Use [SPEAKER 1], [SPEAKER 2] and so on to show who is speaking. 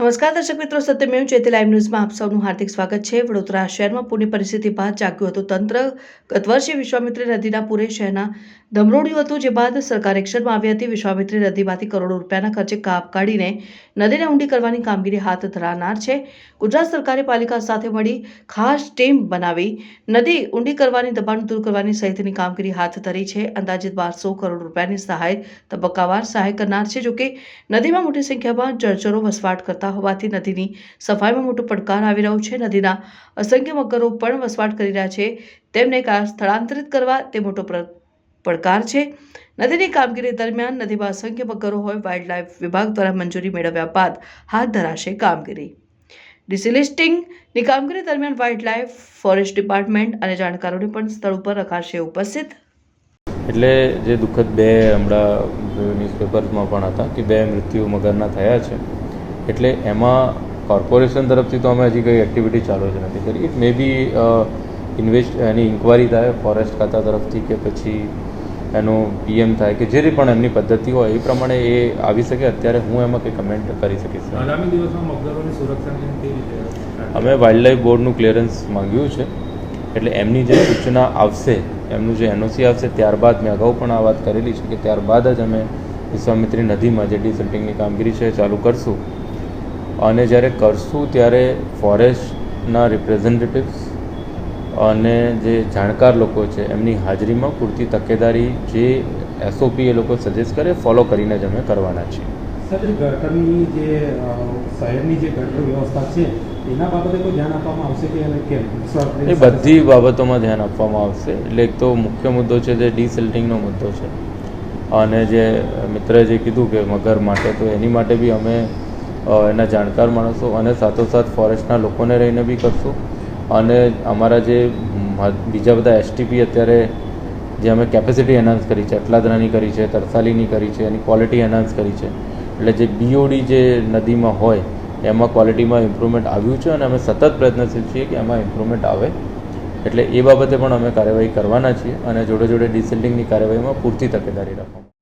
[SPEAKER 1] નમસ્કાર દર્શક મિત્રો, સત્યમેવ જયતે લાઈવ ન્યૂઝમાં આપ સૌનું હાર્દિક સ્વાગત છે। વડોદરા શહેરમાં પૂરની પરિસ્થિતિ બાદ જાગ્યું હતું તંત્ર। ગત વર્ષે વિશ્વામિત્રી નદીના પૂરે શહેરના ધમરોળ્યું હતું, જે બાદ સરકાર એક્શનમાં આવી હતી। વિશ્વામિત્રી નદીમાંથી કરોડો રૂપિયાના ખર્ચે કાપ કાઢીને નદીને ઊંડી કરવાની કામગીરી હાથ ધરાનાર છે। ગુજરાત સરકારે પાલિકા સાથે મળી ખાસ ટીમ બનાવી નદી ઊંડી કરવાની, દબાણ દૂર કરવાની સહિતની કામગીરી હાથ ધરી છે। અંદાજિત 1200 કરોડ રૂપિયાની સહાય તબક્કાવાર સહાય કરનાર છે। જોકે નદીમાં મોટી સંખ્યામાં જળચરો વસવાટ કરતા હોવાથી નદીની સફાઈમાં મોટો પડકાર આવી રહ્યો છે। નદીના અસંખ્ય મગરો પણ વસવાટ કરી રહ્યા છે, તેમને સ્થળાંતરિત કરવા તે મોટો પડકાર છે। નદીની કામગીરી દરમિયાન નદીમાં અસંખ્ય મગરો હોય, વાઇલ્ડલાઇફ વિભાગ દ્વારા મંજૂરી મેળવ્યા બાદ હાથ ધરાશે કામગીરી। ડિસિલિસ્ટિંગની કામગીરી દરમિયાન વાઇલ્ડલાઇફ, ફોરેસ્ટ ડિપાર્ટમેન્ટ અને જાણકારોને પણ સ્થળ ઉપર રખાશે ઉપસ્થિત।
[SPEAKER 2] એટલે જે દુઃખદ બે હમણાં ન્યૂઝપેપર્સમાં પણ હતા કે બે મૃત્યુ મગરના થયા છે, એટલે એમાં કોર્પોરેશન તરફથી તો અમે હજી કંઈ એક્ટિવિટી ચાલુ જ નથી કરી। It may be any inquiry થાય ફોરેસ્ટ ખાતા તરફથી કે પછી એનું પીએમ થાય કે જે પણ એમની પદ્ધતિ હોય એ પ્રમાણે એ આવી શકે। અત્યારે હું એમાં કંઈ કમેન્ટ કરી શકીશ।
[SPEAKER 3] આગામી દિવસમાં મગરોની સુરક્ષાની કેવી રીતે
[SPEAKER 2] અમે વાઇલ્ડલાઇફ બોર્ડનું ક્લિયરન્સ માંગ્યું છે, એટલે એમની જે સૂચના આવશે, એમનું જે એનઓસી આવશે ત્યારબાદ, મેં અગાઉ પણ આ વાત કરેલી છે કે ત્યારબાદ જ અમે વિશ્વામિત્રી નદીમાં જે ડિસિલ્ટિંગની કામગીરી છે એ ચાલુ કરશું। અને જ્યારે કરશું ત્યારે ફોરેસ્ટના રિપ્રેઝેન્ટેટિવ્સ અને જે જાણકાર લોકો છે એમની હાજરીમાં પૂરતી તકેદારી જે એસઓપી એ લોકો સજેસ્ટ કરે ફોલો કરીને જ અમે કરવાના છીએ।
[SPEAKER 3] સર, ગટરની જે શહેરની જે ગટર વ્યવસ્થા છે એના બાબતે કોઈ ધ્યાન આપવામાં આવશે કે કેમ?
[SPEAKER 2] એ બધી બાબતોમાં ધ્યાન આપવામાં આવશે। એટલે એક તો મુખ્ય મુદ્દો છે જે ડિસિલ્ટિંગનો મુદ્દો છે, અને જે મિત્રએ જે કીધું કે મગર માટે, તો એની માટે બી અમે એના જાણકાર માણસો અને સાથોસાથ ફોરેસ્ટના લોકોને રહીને બી કરશું। અને અમારા જે બીજા બધા એસટીપી અત્યારે જે અમે કેપેસિટી એન્હાન્સ કરી છે, અટલાદરાની કરી છે, તરસાલીની કરી છે, એની ક્વોલિટી એન્હાન્સ કરી છે। એટલે જે બીઓડી જે નદીમાં હોય એમાં ક્વોલિટીમાં ઇમ્પ્રુવમેન્ટ આવ્યું છે, અને અમે સતત પ્રયત્નશીલ છીએ કે એમાં ઇમ્પ્રુવમેન્ટ આવે। એટલે એ બાબતે પણ અમે કાર્યવાહી કરવાના છીએ, અને જોડે જોડે ડિસિલ્ટિંગની કાર્યવાહીમાં પૂરતી તકેદારી રાખવામાં।